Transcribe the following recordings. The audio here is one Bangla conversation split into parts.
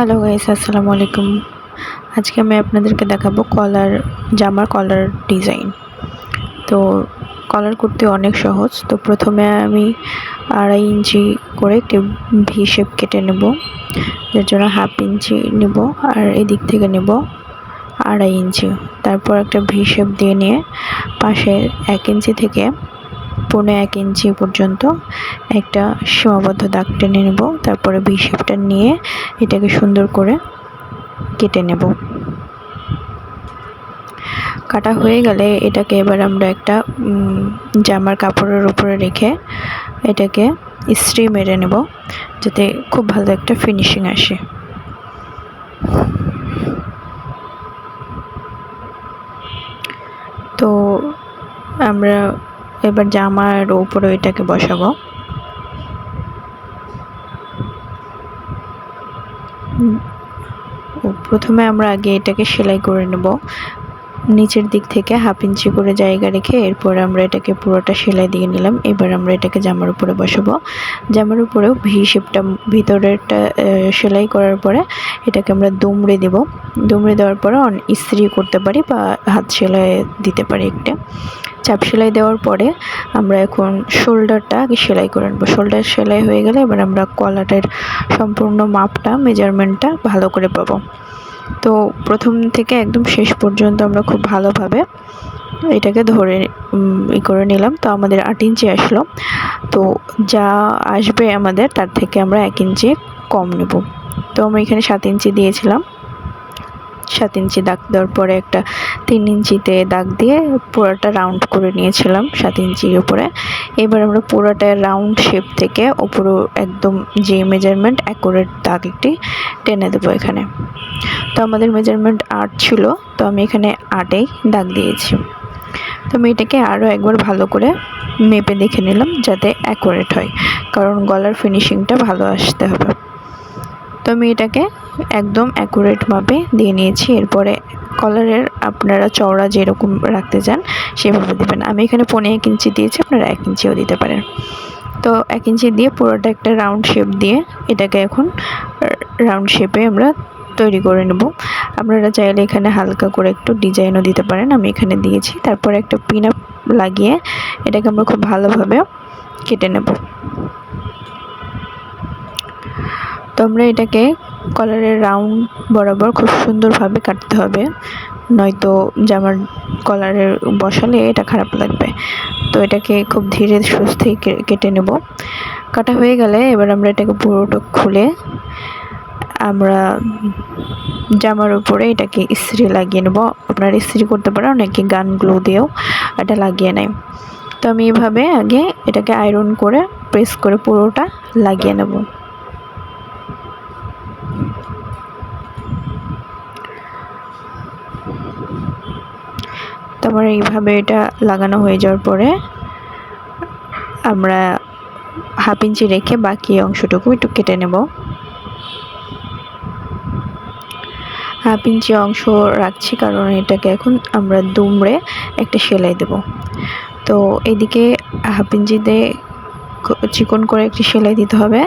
হ্যালো গাইস, আসসালামু আলাইকুম। আজকে আমি আপনাদেরকে দেখাবো জামার কলার ডিজাইন। তো কলার করতে অনেক সহজ। তো প্রথমে আমি 2.5 ইঞ্চি করে একটি ভি শেপ কেটে নেব, যার জন্য 1/2 ইঞ্চি নেব আর এদিক থেকে নেব 2.5 ইঞ্চি। তারপর একটা ভি শেপ দিয়ে নিয়ে পাশে 1 ইঞ্চি থেকে 1.25 ইঞ্চি পর্যন্ত একটা সীমাবদ্ধ দাগ টেনে নেব। তারপরে ভি শেপটা নিয়ে এটাকে সুন্দর করে কেটে নেব। কাটা হয়ে গেলে এটাকে এবার আমরা একটা জামার কাপড়ের উপরে রেখে এটাকে ইস্ত্রি মেরে নেব, যাতে খুব ভালো একটা ফিনিশিং আসে। তো আমরা এবার জামার উপরে এটাকে বসাবো। প্রথমে আমরা আগে এটাকে সেলাই করে নেব, নিচের দিক থেকে 1/2 ইঞ্চি করে জায়গা রেখে এরপর আমরা এটাকে পুরোটা সেলাই দিয়ে নিলাম। এবার আমরা এটাকে জামার উপরে বসাবো। জামার উপরেও ভি শেপটা ভিতরেরটা সেলাই করার পরে এটাকে আমরা দুমড়ে দেব। দুমড়ে দেওয়ার পরে ইস্ত্রি করতে পারি বা হাত সেলাই দিতে পারি। একটা চাপ সেলাই দেওয়ার পরে আমরা এখন শোল্ডারটা আগে সেলাই করে নেব। শোল্ডার সেলাই হয়ে গেলে এবার আমরা কলারের সম্পূর্ণ মাপটা মেজারমেন্টটা ভালো করে পাবো। তো প্রথম থেকে একদম শেষ পর্যন্ত আমরা খুব ভালোভাবে এটাকে ধরে করে নিলাম। তো আমাদের 8 ইঞ্চি আসলো। তো যা আসবে আমাদের তার থেকে আমরা 1 ইঞ্চি কম নেব। তো আমরা এখানে 7 ইঞ্চি দিয়েছিলাম। 7 ইঞ্চি দাগ দেওয়ার পরে একটা 3 ইঞ্চিতে দাগ দিয়ে পুরোটা রাউন্ড করে নিয়েছিলাম 7 ইঞ্চির উপরে। এবার আমরা পুরোটা রাউন্ড শেপ থেকে উপরে একদম যে মেজারমেন্ট অ্যাকুরেট দাগ একটি টেনে দেবো এখানে। তো আমাদের মেজারমেন্ট 8 ছিল, তো আমি এখানে 8এই দাগ দিয়েছি। তো আমি এটাকে আরও একবার ভালো করে মেপে দেখে নিলাম যাতে অ্যাকুরেট হয়, কারণ গলার ফিনিশিংটা ভালো আসতে হবে। তো আমি এটাকে একদম অ্যাকুরেট মাপে দিয়ে নিয়েছি। এরপরে কলারের আপনারা চওড়া যেরকম রাখতে চান সেভাবে দেবেন। আমি এখানে 1.25 ইঞ্চি দিয়েছি, আপনারা 1 ইঞ্চিও দিতে পারেন। তো 1 ইঞ্চি দিয়ে পুরোটা একটা রাউন্ড শেপ দিয়ে এটাকে এখন রাউন্ড শেপে আমরা তৈরি করে নেব। আপনারা চাইলে এখানে হালকা করে একটু ডিজাইনও দিতে পারেন, আমি এখানে দিয়েছি। তারপরে একটা পিন আপ লাগিয়ে এটাকে আমরা খুব ভালোভাবে কেটে নেব। তো আমরা এটাকে কলারের রাউন্ড বরাবর খুব সুন্দরভাবে কাটতে হবে, নয়তো জামার কলারের বসালে এটা খারাপ লাগবে। তো এটাকে খুব ধীরে সুস্থে কেটে নেব। কাটা হয়ে গেলে এবার আমরা এটাকে পুরোটা খুলে আমরা জামার উপরে এটাকে ইস্ত্রি লাগিয়ে নেব। আপনারা ইস্ত্রি করতে পারেন, অনেকে গান গ্লু দিয়েও এটা লাগিয়ে নেয়। তো আমি এভাবে আগে এটাকে আয়রন করে প্রেস করে পুরোটা লাগিয়ে নেব। তারপরে এইভাবে এটা লাগানো হয়ে যাওয়ার পরে আমরা 1/2 ইঞ্চি রেখে বাকি অংশটুকু একটু কেটে নেব। 1/2 ইঞ্চি অংশ রাখছি কারণ এটাকে এখন আমরা দুমড়ে একটা সেলাই দেব। তো এদিকে 1/2 ইঞ্চিতে চিকন করে একটি সেলাই দিতে হবে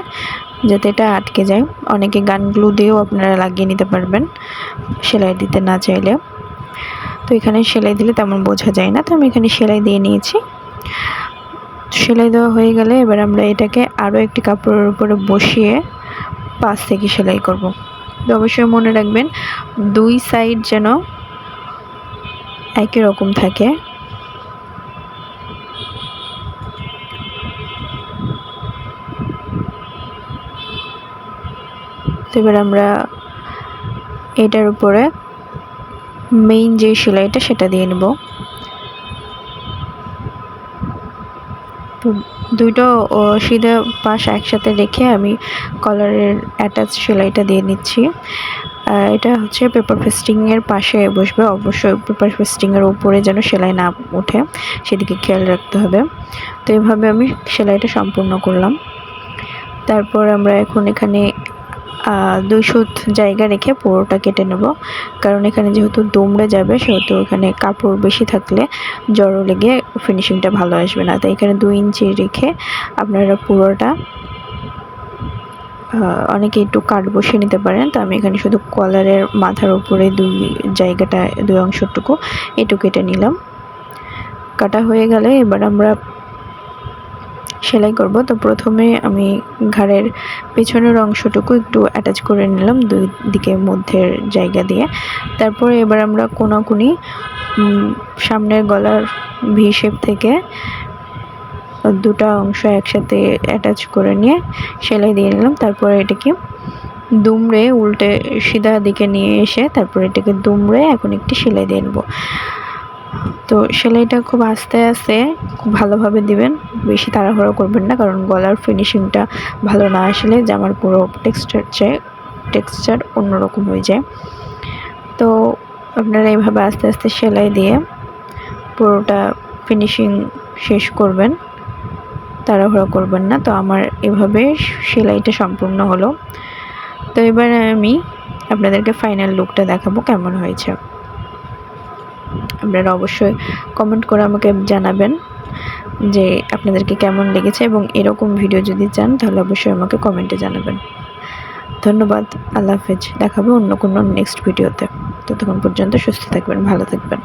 যাতে এটা আটকে যায়। অনেকে গান গ্লু দিয়েও আপনারা লাগিয়ে নিতে পারবেন সেলাই দিতে না চাইলে। তো এখানে সেলাই দিলে তেমন বোঝা যায় না, তো আমি এখানে সেলাই দিয়ে নিয়েছি। সেলাই দেওয়া হয়ে গেলে এবার আমরা এটাকে আরও একটি কাপড়ের উপরে বসিয়ে 5 থেকে সেলাই করব। তো অবশ্যই মনে রাখবেন 2 সাইড যেন একই রকম থাকে। তো এবার আমরা এটার উপরে মেইন যে সেলাইটা সেটা দিয়ে নেব। তো দুটো সিধা পাশ একসাথে রেখে আমি কলারের অ্যাটাচ সেলাইটা দিয়ে নিচ্ছি। এটা হচ্ছে পেপার পেস্টিংয়ের পাশে বসবে, অবশ্যই পেপার পেস্টিংয়ের উপরে যেন সেলাই না ওঠে সেদিকে খেয়াল রাখতে হবে। তো এইভাবে আমি সেলাইটা সম্পূর্ণ করলাম। তারপর আমরা এখন এখানে 2 সুত জায়গা রেখে পুরোটা কেটে নেব, কারণ এখানে যেহেতু দুমড়ে যাবে সেহেতু এখানে কাপড় বেশি থাকলে জড়ো লেগে ফিনিশিংটা ভালো আসবে না। তাই এখানে 2 ইঞ্চি রেখে আপনারা পুরোটা অনেকে একটু কাট বসিয়ে নিতে পারেন। তো আমি এখানে শুধু কলারের মাথার উপরে দুই অংশটুকু একটু কেটে নিলাম। কাটা হয়ে গেলে এবার আমরা সেলাই করব। তো প্রথমে আমি ঘাড়ের পেছনের অংশটুকু একটু অ্যাটাচ করে নিলাম দুই দিকে মধ্যের জায়গা দিয়ে। তারপরে এবার আমরা কোনাকুনি সামনের গলার ভি শেপ থেকে দুটা অংশ একসাথে অ্যাটাচ করে নিয়ে সেলাই দিয়ে নিলাম। তারপরে এটাকে দুমড়ে উল্টে সিধা দিকে নিয়ে এসে তারপরে এটাকে দুমড়ে এখন একটি সেলাই দিয়ে নেব। তো সেলাইটা খুব আস্তে আস্তে খুব ভালোভাবে দিবেন, বেশি তাড়াহুড়ো করবেন না, কারণ গলার ফিনিশিংটা ভালো না আসলে জামার পুরো টেক্সচার অন্যরকম হয়ে যায়। তো আপনারা এইভাবে আস্তে আস্তে সেলাই দিয়ে পুরোটা ফিনিশিং শেষ করবেন, তাড়াহুড়ো করবেন না। তো আমার এভাবে সেলাইটা সম্পূর্ণ হলো। তো এবার আমি আপনাদেরকে ফাইনাল লুকটা দেখাবো কেমন হয়েছে। আপনারা অবশ্যই কমেন্ট করে আমাকে জানাবেন যে আপনাদেরকে কেমন লেগেছে, এবং এরকম ভিডিও যদি চান তাহলে অবশ্যই আমাকে কমেন্টে জানাবেন। ধন্যবাদ। আল্লাহ হাফেজ। দেখাবো অন্য কোনো নেক্সট ভিডিওতে। ততক্ষণ পর্যন্ত সুস্থ থাকবেন, ভালো থাকবেন।